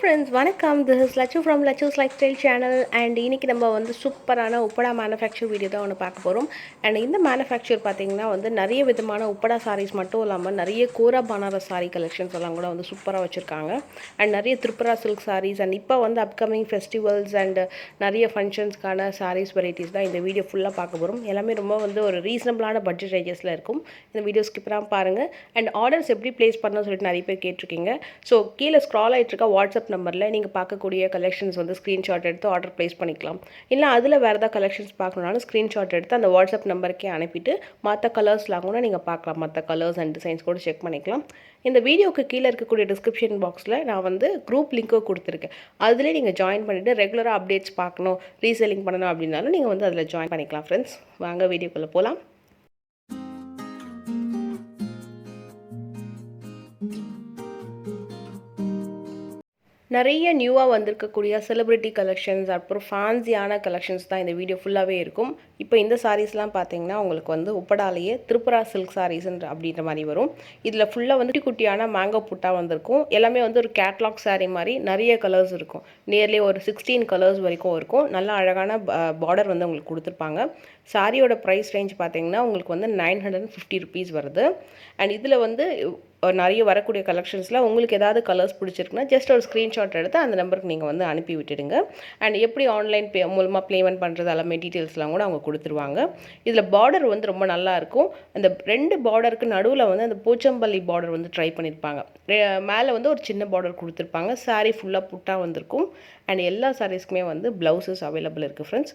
Friends வணக்கம். This is Lachu from Lachu's life style channel. And இன்றைக்கி நம்ம வந்து சூப்பரான உப்படா மேனுஃபேக்சர் வீடியோ தான் ஒன்று பார்க்க போகிறோம். அண்ட் இந்த மேனுஃபேக்சர் பார்த்திங்கன்னா வந்து நிறைய விதமான உப்படா சாரீஸ் மட்டும் இல்லாமல் நிறைய கோரா பனாரஸ் சாரீ கலெக்ஷன்ஸ் எல்லாம் கூட வந்து சூப்பராக வச்சுருக்காங்க. அண்ட் நிறைய திரிபுரா சில்க் சாரீஸ் அண்ட் இப்போ வந்து அப்கமிங் ஃபெஸ்டிவல்ஸ் அண்ட் நிறைய ஃபங்க்ஷன்ஸ்க்கான சாரீஸ் வெரைட்டிஸ் தான் இந்த வீடியோ ஃபுல்லாக பார்க்க போகிறோம். எல்லாமே ரொம்ப வந்து ஒரு ரீசனபிளான பட்ஜெட் ரேஞ்சஸில் இருக்கும். இந்த வீடியோ ஸ்கிப் பண்ணாமல் பாருங்கள். அண்ட் ஆர்டர்ஸ் எப்படி ப்ளேஸ் பண்ணணும்னு சொல்லிட்டு நிறைய பேர் கேட்டிருக்கீங்க. ஸோ கீழே ஸ்க்ரால் ஆகிட்டு இருக்க வாட்ஸ்அப் நம்பரில் நீங்கள் பார்க்கக்கூடிய கலெக்ஷன்ஸ் வந்து ஸ்க்ரீன்ஷாட் எடுத்து ஆர்டர் ப்ளேஸ் பண்ணிக்கலாம். இல்லை அதில் வேறு ஏதாவது கலெக்ஷன்ஸ் பார்க்கணுனாலும் ஸ்க்ரீன்ஷாட் எடுத்து அந்த வாட்ஸ்அப் நம்பருக்கே அனுப்பிட்டு மற்ற கலர்ஸ்லாம் கூட நீங்கள் பார்க்கலாம். மற்ற கலர்ஸ் அண்ட் டிசைன்ஸ் கூட செக் பண்ணிக்கலாம். இந்த வீடியோக்கு கீழே இருக்கக்கூடிய டிஸ்கிரிப்ஷன் பாக்ஸில் நான் வந்து குரூப் லிங்க்கை கொடுத்துருக்கேன். அதிலே நீங்கள் ஜாயின் பண்ணிவிட்டு ரெகுலராக அப்டேட்ஸ் பார்க்கணும், ரீசெல்லிங் பண்ணணும் அப்படின்னாலும் நீங்கள் வந்து அதில் ஜாயின் பண்ணிக்கலாம். ஃப்ரெண்ட்ஸ் வாங்க வீடியோக்குள்ளே போகலாம். நிறைய நியூவாக வந்திருக்கக்கூடிய செலிப்ரிட்டி கலெக்ஷன்ஸ் அப்புறம் ஃபேன்சியான கலெக்ஷன்ஸ் தான் இந்த வீடியோ ஃபுல்லாகவே இருக்கும். இப்போ இந்த சாரீஸ்லாம் பார்த்தீங்கன்னா உங்களுக்கு வந்து உப்படாலேயே திரிபுரா சில்க் சாரீஸ்ன்ற அப்படின்ற மாதிரி வரும். இதில் ஃபுல்லாக வந்து குட்டியான மேங்கோ புட்டா வந்திருக்கும். எல்லாமே வந்து ஒரு கேட்லாக் சாரீ மாதிரி நிறைய கலர்ஸ் இருக்கும். நியர்லி ஒரு 16 கலர்ஸ் வரைக்கும் இருக்கும். நல்ல அழகான பார்டர் வந்து உங்களுக்கு கொடுத்துருப்பாங்க. சாரியோட ப்ரைஸ் ரேஞ்ச் பார்த்தீங்கன்னா உங்களுக்கு வந்து 950 ருபீஸ் வருது. அண்ட் இதில் வந்து நிறைய வரக்கூடிய கலெக்ஷன்ஸில் உங்களுக்கு ஏதாவது கலர்ஸ் பிடிச்சிருக்குன்னா ஜஸ்ட் ஒரு ஸ்க்ரீன்ஷாட் எடுத்து அந்த நம்பருக்கு நீங்கள் வந்து அனுப்பி விட்டுடுங்க. அண்ட் எப்படி ஆன்லைன் மூலமாக பேமெண்ட் பண்ணுறது எல்லாமே டீட்டெயில்ஸ்லாம் கூட அவங்க கொடுத்துருவாங்க. இதில் பார்டர் வந்து ரொம்ப நல்லாயிருக்கும். அந்த 2 பார்டருக்கு நடுவில் வந்து அந்த போச்சம்பள்ளி பார்டர் வந்து ட்ரை பண்ணியிருப்பாங்க. மேலே வந்து ஒரு சின்ன பார்டர் கொடுத்துருப்பாங்க. சாரீ ஃபுல்லாக புட்டா வந்திருக்கும். அண்ட் எல்லா சாரீஸ்க்குமே வந்து ப்ளவுசஸ் அவைலபிள் இருக்குது ஃப்ரெண்ட்ஸ்.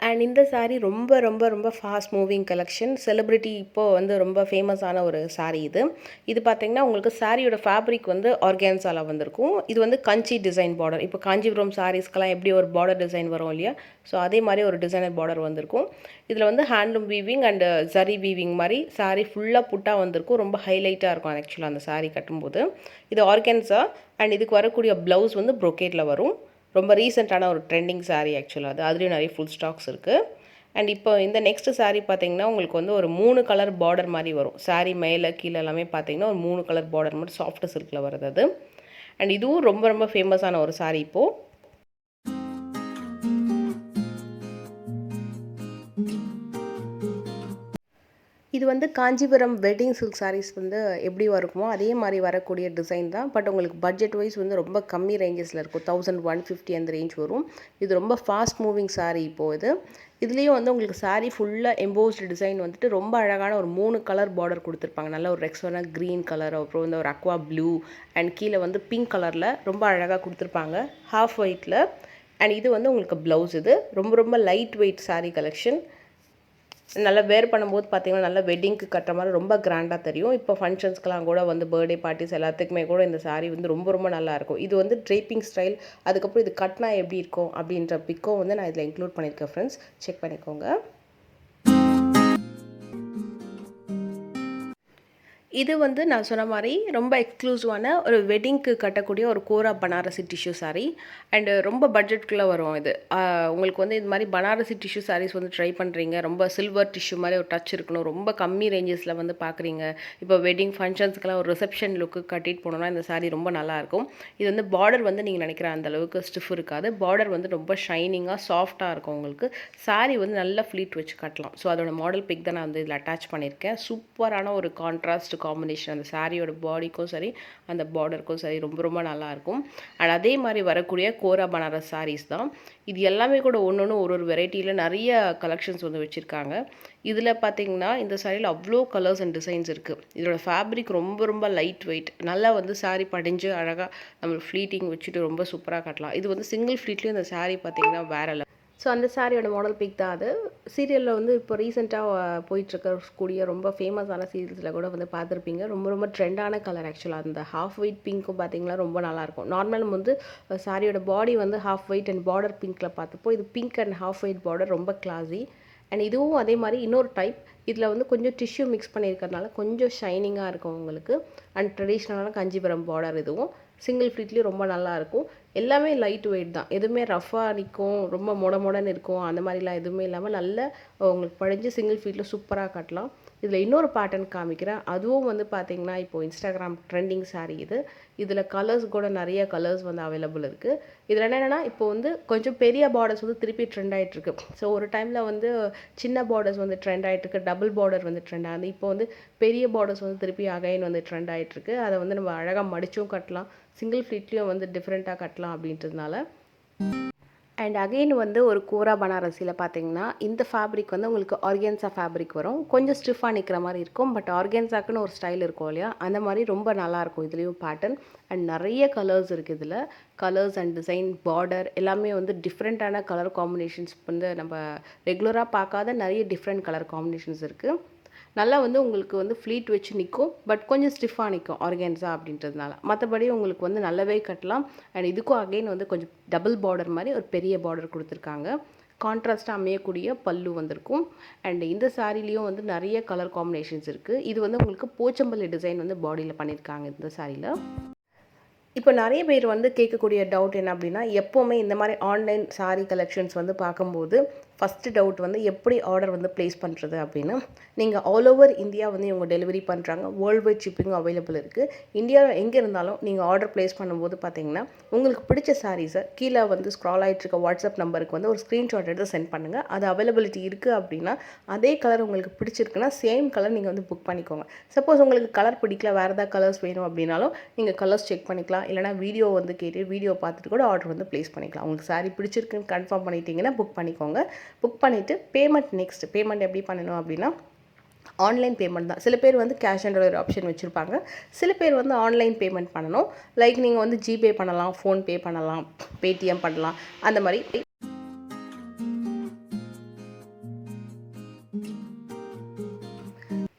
அண்ட் இந்த சாரீ ரொம்ப ரொம்ப ரொம்ப ஃபாஸ்ட் மூவிங் கலெக்ஷன். செலிப்ரிட்டி இப்போது வந்து ரொம்ப ஃபேமஸான ஒரு சாரீ இது. இது பார்த்திங்கன்னா உங்களுக்கு சாரியோட ஃபேப்ரிக் வந்து ஆர்கான்ஸால வந்திருக்கும். இது வந்து கஞ்சி டிசைன் பார்டர். இப்போ காஞ்சிபுரம் சாரீஸ்க்கெல்லாம் எப்படி ஒரு பார்டர் டிசைன் வரும் இல்லையா, ஸோ அதே மாதிரி ஒரு டிசைனர் பார்டர் வந்திருக்கும். இதில் வந்து handloom weaving and zari weaving மாதிரி சாரீ ஃபுல்லாக புட்டாக வந்திருக்கும். ரொம்ப ஹைலைட்டாக இருக்கும் ஆக்சுவலாக அந்த சாரீ கட்டும்போது. இது ஆர்கான்ஸா அண்ட் இதுக்கு வரக்கூடிய ப்ளவுஸ் வந்து ப்ரொக்கேட்டில் வரும். ரொம்ப ரீசெண்டான ஒரு ட்ரெண்டிங் சாரீ ஆக்சுவலாக. அதுலேயும் நிறைய ஃபுல் ஸ்டாக்ஸ் இருக்குது. அண்ட் இப்போ இந்த நெக்ஸ்ட் சாரீ பார்த்திங்கன்னா உங்களுக்கு வந்து ஒரு 3 கலர் பார்டர் மாதிரி வரும். சாரீ மேலே கீழே எல்லாமே பார்த்திங்கன்னா ஒரு 3 கலர் பார்டர் மாதிரி சாஃப்ட் சில்கில் வருது அது. அண்ட் இதுவும் ரொம்ப ரொம்ப ஃபேமஸான ஒரு சாரீ இப்போது. இது வந்து காஞ்சிபுரம் வெட்டிங் சில்க் சாரீஸ் வந்து எப்படி வருமோ அதே மாதிரி வரக்கூடிய டிசைன் தான். பட் உங்களுக்கு பட்ஜெட் வைஸ் வந்து ரொம்ப கம்மி ரேஞ்சஸில் இருக்கும். 1150 அந்த ரேஞ்ச் வரும். இது ரொம்ப ஃபாஸ்ட் மூவிங் சாரீ இப்போது. இதுலேயும் வந்து உங்களுக்கு சாரீ ஃபுல்லாக எம்போஸ்டு டிசைன் வந்துட்டு ரொம்ப அழகான ஒரு 3 கலர் பார்டர் கொடுத்துருப்பாங்க. நல்ல ஒரு ரெக்ஸோனா க்ரீன் கலர், அப்புறம் வந்து ஒரு அக்வா ப்ளூ அண்ட் கீழே வந்து பிங்க் கலரில் ரொம்ப அழகாக கொடுத்துருப்பாங்க ஹாஃப் ஒயிட்டில். அண்ட் இது வந்து உங்களுக்கு ப்ளவுஸ். இது ரொம்ப ரொம்ப லைட் வெயிட் சாரீ கலெக்ஷன். நல்லா வேர் பண்ணும்போது பார்த்திங்கன்னா நல்லா வெட்டிங்க்கு கட்டுற மாதிரி ரொம்ப கிராண்டாக தெரியும். இப்போ ஃபங்க்ஷன்ஸ்க்கெலாம் கூட வந்து பர்த்டே பார்ட்டிஸ் எல்லாத்துக்குமே கூட இந்த சாரீ வந்து ரொம்ப ரொம்ப நல்லாயிருக்கும். இது வந்து ட்ரேப்பிங் ஸ்டைல். அதுக்கப்புறம் இது கட்டினா எப்படி இருக்கும் அப்படின்ற பிக்கும் வந்து நான் இதில் இன்க்ளூட் பண்ணியிருக்கேன் ஃப்ரெண்ட்ஸ். செக் பண்ணிக்கோங்க. இது வந்து நான் சொன்ன மாதிரி ரொம்ப எக்ஸ்க்ளூசிவான ஒரு வெட்டிங்க்கு கட்டக்கூடிய ஒரு கோரா பனாரசி டிஷ்யூ சாரீ. அண்டு ரொம்ப பட்ஜெட்குள்ளே வரும் இது. உங்களுக்கு வந்து இது மாதிரி பனாரசி டிஷ்யூ சாரீஸ் வந்து ட்ரை பண்ணுறீங்க, ரொம்ப சில்வர் டிஷ்யூ மாதிரி ஒரு டச் இருக்கணும், ரொம்ப கம்மி ரேஞ்சஸில் வந்து பார்க்குறீங்க, இப்போ வெட்டிங் ஃபங்க்ஷன்ஸ்க்கெலாம் ஒரு ரிசப்ஷன் லுக்கு கட்டிட்டு போனோம்னா இந்த சாரீ ரொம்ப நல்லாயிருக்கும். இது வந்து பார்டர் வந்து நீங்கள் நினைக்கிற அந்த அளவுக்கு ஸ்டிஃப் இருக்காது. பார்டர் வந்து ரொம்ப ஷைனிங்காக சாஃப்டாக இருக்கும். உங்களுக்கு சாரீ வந்து நல்லா ஃப்ளீட் வச்சு கட்டலாம். ஸோ அதோட மாடல் பிக் தான் நான் வந்து இதில் அட்டாச் பண்ணியிருக்கேன். சூப்பரான ஒரு கான்ட்ராஸ்ட் காம்பினேஷன். அந்த சாரியோட பாடிக்கும் சரி அந்த பார்டருக்கும் சரி ரொம்ப ரொம்ப நல்லாயிருக்கும். அண்ட் அதே மாதிரி வரக்கூடிய கோரா பனாரஸ் சாரீஸ் தான் இது. எல்லாமே கூட ஒன்று ஒரு வெரைட்டியில் நிறைய கலெக்ஷன்ஸ் வந்து வச்சுருக்காங்க. இதில் பார்த்திங்கன்னா இந்த சாரியில் அவ்வளோ கலர்ஸ் அண்ட் டிசைன்ஸ் இருக்குது. இதோட ஃபேப்ரிக் ரொம்ப ரொம்ப லைட் வெயிட். நல்லா வந்து சாரீ படிஞ்சு அழகாக நம்ம ஃப்ளீட்டிங் வச்சுட்டு ரொம்ப சூப்பராக கட்டலாம். இது வந்து சிங்கிள் ஃப்ளீட்லேயும் இந்த சாரீ பார்த்திங்கன்னா வேறு. ஸோ அந்த சாரியோட மாடல் பிக் தான் அது. சீரியலில் வந்து இப்போ ரீசெண்டாக போயிட்டுருக்கக்கூடிய ரொம்ப ஃபேமஸான சீரியல்ஸில் கூட வந்து பார்த்துருப்பீங்க. ரொம்ப ரொம்ப ட்ரெண்டான கலர் ஆக்சுவலாக. அந்த ஹாஃப் ஒயிட் பிங்க்கும் பார்த்திங்கன்னா ரொம்ப நல்லாயிருக்கும். நார்மல் வந்து சாரியோட பாடி வந்து ஹாஃப் ஒயிட் அண்ட் பார்டர் பிங்க்கில் பார்த்தப்போ இது pink and half white border ரொம்ப கிளாஸி. அண்ட் இதுவும் அதே மாதிரி இன்னொரு டைப். இதில் வந்து கொஞ்சம் டிஷ்யூ மிக்ஸ் பண்ணியிருக்கிறதுனால கொஞ்சம் ஷைனிங்காக இருக்கும் உங்களுக்கு. அண்ட் ட்ரெடிஷ்னலான காஞ்சிபுரம் பார்டர் இதுவும். சிங்கிள் ஃப்ளீட்லேயும் ரொம்ப நல்லாயிருக்கும். எல்லாமே லைட் வெயிட் தான். எதுவுமே ரஃப்பாக நிற்கும், ரொம்ப மொடன்னு இருக்கும் அந்த மாதிரிலாம் எதுவுமே இல்லாமல் நல்ல உங்களுக்கு பழிஞ்சு சிங்கிள் ஃப்ளீட்டில் சூப்பராக கட்டலாம். இதில் இன்னொரு பேட்டர்ன் காமிக்கிறேன். அதுவும் வந்து பார்த்தீங்கன்னா, இப்போது இன்ஸ்டாகிராம் ட்ரெண்டிங் சாரீ இது. இதில் கலர்ஸ் கூட நிறைய கலர்ஸ் வந்து அவைலபிள் இருக்குது. இதில் என்னென்னா, இப்போ வந்து கொஞ்சம் பெரிய பார்டர்ஸ் வந்து திருப்பி ட்ரெண்ட் ஆகிட்டுருக்கு. ஸோ ஒரு டைமில் வந்து சின்ன பார்டர்ஸ் வந்து ட்ரெண்ட் ஆகிட்டுருக்கு, டபுள் பார்டர் வந்து ட்ரெண்ட் ஆகுது. இப்போ வந்து பெரிய பார்டர்ஸ் வந்து திருப்பி அகைன் வந்து ட்ரெண்ட் ஆகிட்டுருக்கு. அதை வந்து நம்ம அழகாக மடிச்சும் கட்டலாம், சிங்கிள் ஃப்ளீட்லேயும் வந்து டிஃப்ரெண்ட்டாக கட்டலாம் அப்படின்றதுனால. அண்ட் அகெயின் வந்து ஒரு கோரா பனாரசியில் பார்த்தீங்கன்னா, இந்த ஃபேப்ரிக் வந்து உங்களுக்கு ஆர்கென்ஸா ஃபேப்ரிக் வரும். கொஞ்சம் ஸ்டிஃபாக நிற்கிற மாதிரி இருக்கும். பட் ஆர்கென்ஸாக்குன்னு ஒரு ஸ்டைல் இருக்கும் இல்லையா, அந்த மாதிரி ரொம்ப நல்லாயிருக்கும் இதுலேயும் பேட்டர்ன். அண்ட் நிறைய கலர்ஸ் இருக்குது இதில். கலர்ஸ் அண்ட் டிசைன், பார்டர் எல்லாமே வந்து டிஃப்ரெண்ட்டான கலர் காம்பினேஷன்ஸ் வந்து நம்ம ரெகுலராக பார்க்காத நிறைய டிஃப்ரெண்ட் கலர் காம்பினேஷன்ஸ் இருக்குது. நல்லா வந்து உங்களுக்கு வந்து ஃப்ளீட் வச்சு நிற்கும். பட் கொஞ்சம் ஸ்டிஃபாக நிற்கும் ஆர்கென்ஸா அப்படின்றதுனால. மற்றபடி உங்களுக்கு வந்து நல்லாவே கட்டலாம். அண்ட் இதுக்கும் அகெயின் வந்து கொஞ்சம் டபுள் பார்டர் மாதிரி ஒரு பெரிய பார்டர் கொடுத்துருக்காங்க. கான்ட்ராஸ்ட்டாக அமையக்கூடிய பல்லு வந்திருக்கும். அண்ட் இந்த சாரீலேயும் வந்து நிறைய கலர் காம்பினேஷன்ஸ் இருக்குது. இது வந்து உங்களுக்கு போச்சம்பள்ளி டிசைன் வந்து பாடியில் பண்ணியிருக்காங்க இந்த சாரியில். இப்போ நிறைய பேர் வந்து கேட்கக்கூடிய டவுட் என்ன அப்படின்னா, எப்போவுமே இந்த மாதிரி ஆன்லைன் சாரீ கலெக்ஷன்ஸ் வந்து பார்க்கும்போது ஃபஸ்ட்டு டவுட் வந்து எப்படி ஆர்டர் வந்து ப்ளேஸ் பண்ணுறது அப்படின்னு. நீங்கள் ஆல் ஓவர் இந்தியா வந்து இவங்க டெலிவரி பண்ணுறாங்க. வேர்ல்டு வைட் ஷிப்பிங்கும் அவைலபிள் இருக்குது. இந்தியாவில் எங்கே இருந்தாலும் நீங்கள் ஆர்டர் ப்ளேஸ் பண்ணும்போது பார்த்தீங்கன்னா, உங்களுக்கு பிடிச்ச சாரீஸை கீழே வந்து ஸ்க்ரால் ஆகிட்டு இருக்க வாட்ஸ்அப் நம்பருக்கு வந்து ஒரு ஸ்க்ரீன்ஷாட் எடுத்து சென்ட் பண்ணுங்கள். அது அவைலபிலிட்டி இருக்குது அப்படின்னா, அதே கலர் உங்களுக்கு பிடிச்சிருக்குன்னா சேம் கலர் நீங்கள் வந்து புக் பண்ணிக்கோங்க. சப்போஸ் உங்களுக்கு கலர் பிடிக்கல, வேறு ஏதாவது கலர்ஸ் வேணும் அப்படின்னாலும் நீங்கள் கலர்ஸ் செக் பண்ணிக்கலாம். இல்லைனா வீடியோ வந்து கேட்டு வீடியோ பார்த்துட்டு கூட ஆர்டர் வந்து ப்ளேஸ் பண்ணிக்கலாம். உங்களுக்கு சாரீ பிடிச்சிருக்குன்னு கன்ஃபார்ம் பண்ணிட்டீங்கன்னா புக் பண்ணிக்கோங்க. புக் பண்ணிவிட்டு பேமெண்ட் பேமெண்ட் எப்படி பண்ணணும் அப்படின்னா, ஆன்லைன் பேமெண்ட் தான். சில பேர் வந்து கேஷ் ஆன் டெலிவரி ஆப்ஷன் வச்சுருப்பாங்க. சில பேர் வந்து ஆன்லைன் பேமெண்ட் பண்ணணும். லைக் நீங்கள் வந்து ஜிபே பண்ணலாம், ஃபோன்பே பண்ணலாம், பேடிஎம் பண்ணலாம். அந்த மாதிரி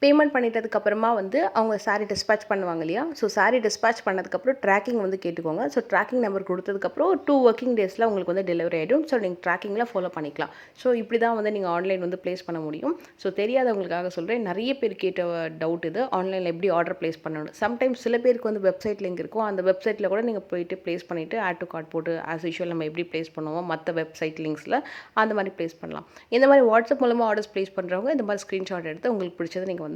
பேமெண்ட் பண்ணிட்டதுக்கப்புறமா வந்து அவங்க சாரீ டிஸ்பேச் பண்ணுவாங்க இல்லையா. ஸோ சாரீ டிஸ்பேச் பண்ணதுக்கப்புறம் ட்ராக்கிங் வந்து கேட்டுக்கோங்க. ஸோ ட்ராக்கிங் நம்பர் கொடுத்ததுக்கப்புறம் 2 ஒர்க்கிங் டேஸில் உங்களுக்கு வந்து டெலிவரி ஆகிடும். ஸோ நீங்கள் ட்ராக்கிங்கில் ஃபாலோ பண்ணிக்கலாம். ஸோ இப்படி தான் வந்து நீங்கள் ஆன்லைன் வந்து ப்ளேஸ் பண்ண முடியும். ஸோ தெரியாதவங்களுக்காக சொல்கிறேன். நிறைய பேர் கேட்ட டவுட் இது, ஆன்லைனில் எப்படி ஆர்டர் ப்ளேஸ் பண்ணணும். சம்டைம்ஸ் சில பேருக்கு வந்து வெப்சைட் லிங்க் இருக்கும். அந்த வெப்சைட்டில் கூட நீங்கள் போயிட்டு ப்ளேஸ் பண்ணிவிட்டு ஆட் டு கார்ட் போட்டு ஆஸ் யூஷுவல் நம்ம எப்படி ப்ளேஸ் பண்ணுவோம் மற்ற வெப்சைட் லிங்க்ஸில் அந்த மாதிரி ப்ளேஸ் பண்ணலாம். இந்த மாதிரி வாட்ஸ்அப் மூலமாக ஆர்டர்ஸ் ப்ளேஸ் பண்ணுறவங்க இந்த மாதிரி ஸ்க்ரீன்ஷாட் எடுத்து உங்களுக்கு பிடிச்சதை நீங்கள் வந்து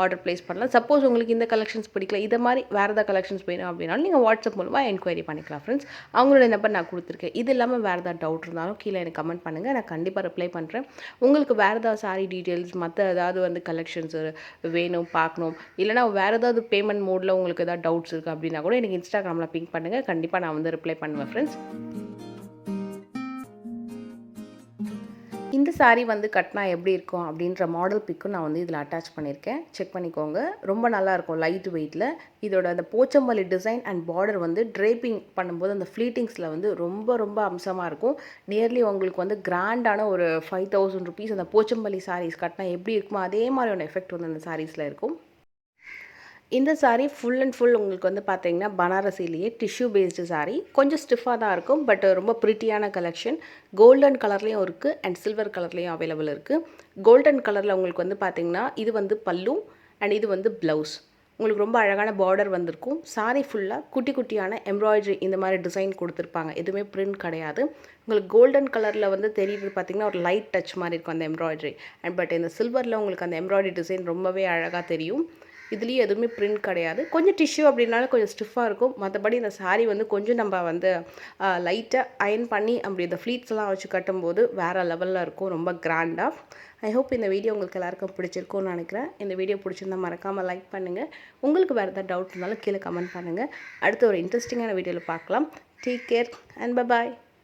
ஆர்டர் ப்ளேஸ் பண்ணலாம். சப்போஸ் உங்களுக்கு இந்த கலெக்ஷன்ஸ் பிடிக்கல, இதை மாதிரி வேறு ஏதாவது கலெக்ஷன்ஸ் வேணும் அப்படின்னாலும் நீங்கள் வாட்ஸ்அப் மூலமாக என்கொயரி பண்ணிக்கலாம் ஃப்ரெண்ட்ஸ். அவங்களோட நம்பர் நான் கொடுத்துருக்கேன். இது இல்லாமல் வேறு ஏதாவது டவுட் இருந்தாலும் கீழே எனக்கு கமெண்ட் பண்ணுங்கள், நான் கண்டிப்பாக ரிப்ளை பண்ணுறேன். உங்களுக்கு வேறு ஏதாவது சாரீ டீட்டெயில்ஸ், மற்ற ஏதாவது வந்து கலெக்ஷன்ஸ் வேணும் பார்க்கணும், இல்லைனா வேறு ஏதாவது பேமெண்ட் மோடில் உங்களுக்கு ஏதாவது டவுட்ஸ் இருக்குது அப்படின்னா கூட எனக்கு இன்ஸ்டாகிராமில் பிங்க் பண்ணுங்கள். கண்டிப்பாக நான் வந்து ரிப்ளை பண்ணுவேன் ஃப்ரெண்ட்ஸ். இந்த சாரீ வந்து கட்டினா எப்படி இருக்கும் அப்படின்ற மாடல் பிக்கும் நான் வந்து இதில் அட்டாச் பண்ணியிருக்கேன். செக் பண்ணிக்கோங்க. ரொம்ப நல்லாயிருக்கும் லைட் வெயிட்டில். இதோட அந்த போச்சம்பள்ளி டிசைன் அண்ட் பார்டர் வந்து ட்ரேப்பிங் பண்ணும்போது அந்த ஃப்ளீட்டிங்ஸில் வந்து ரொம்ப ரொம்ப அம்சமாக இருக்கும். நியர்லி உங்களுக்கு வந்து கிராண்டான ஒரு 5000 ருபீஸ் அந்த போச்சம்பள்ளி சாரீஸ் கட்டினா எப்படி இருக்குமோ அதே மாதிரியான எஃபெக்ட் வந்து அந்த சாரீஸில் இருக்கும். இந்த சாரீ ஃபுல் அண்ட் ஃபுல் உங்களுக்கு வந்து பார்த்தீங்கன்னா பனாரசிலேயே டிஷ்யூ பேஸ்டு சாரீ. கொஞ்சம் ஸ்டிஃபாக தான் இருக்கும். பட் ரொம்ப ப்ரிட்டியான கலெக்ஷன். கோல்டன் கலர்லேயும் இருக்குது அண்ட் சில்வர் கலர்லேயும் அவைலபிள் இருக்குது. கோல்டன் கலரில் உங்களுக்கு வந்து பார்த்தீங்கன்னா இது வந்து பல்லு அண்ட் இது வந்து ப்ளவுஸ். உங்களுக்கு ரொம்ப அழகான பார்டர் வந்திருக்கும். சாரீ ஃபுல்லாக குட்டி குட்டியான எம்ப்ராய்டரி இந்த மாதிரி டிசைன் கொடுத்துருப்பாங்க. எதுவுமே பிரிண்ட் கிடையாது. உங்களுக்கு கோல்டன் கலரில் வந்து தெரியுது பார்த்திங்கன்னா ஒரு லைட் டச் மாதிரி இருக்கும் அந்த எம்ப்ராய்டரி. அண்ட் பட் இந்த சில்வரில் உங்களுக்கு அந்த எம்ப்ராய்டரி டிசைன் ரொம்பவே அழகாக தெரியும். இதுலேயும் எதுவுமே பிரிண்ட் கிடையாது. கொஞ்சம் டிஷ்யூ அப்படின்னாலும் கொஞ்சம் ஸ்டிஃபாக இருக்கும். மற்றபடி இந்த சாரீ வந்து கொஞ்சம் நம்ம வந்து லைட்டாக அயன் பண்ணி அப்படி இந்த ஃப்ளீட்ஸ்லாம் வச்சு கட்டும்போது வேறு லெவலில் இருக்கும், ரொம்ப கிராண்டாக. ஐ ஹோப் இந்த வீடியோ உங்களுக்கு எல்லாருக்கும் பிடிச்சிருக்கும்னு நினைக்கிறேன். இந்த வீடியோ பிடிச்சிருந்தா மறக்காமல் லைக் பண்ணுங்கள். உங்களுக்கு வேறு ஏதாவது டவுட் இருந்தாலும் கீழே கமெண்ட் பண்ணுங்கள். அடுத்து ஒரு இன்ட்ரெஸ்டிங்கான வீடியோவில் பார்க்கலாம். Take care and bye bye.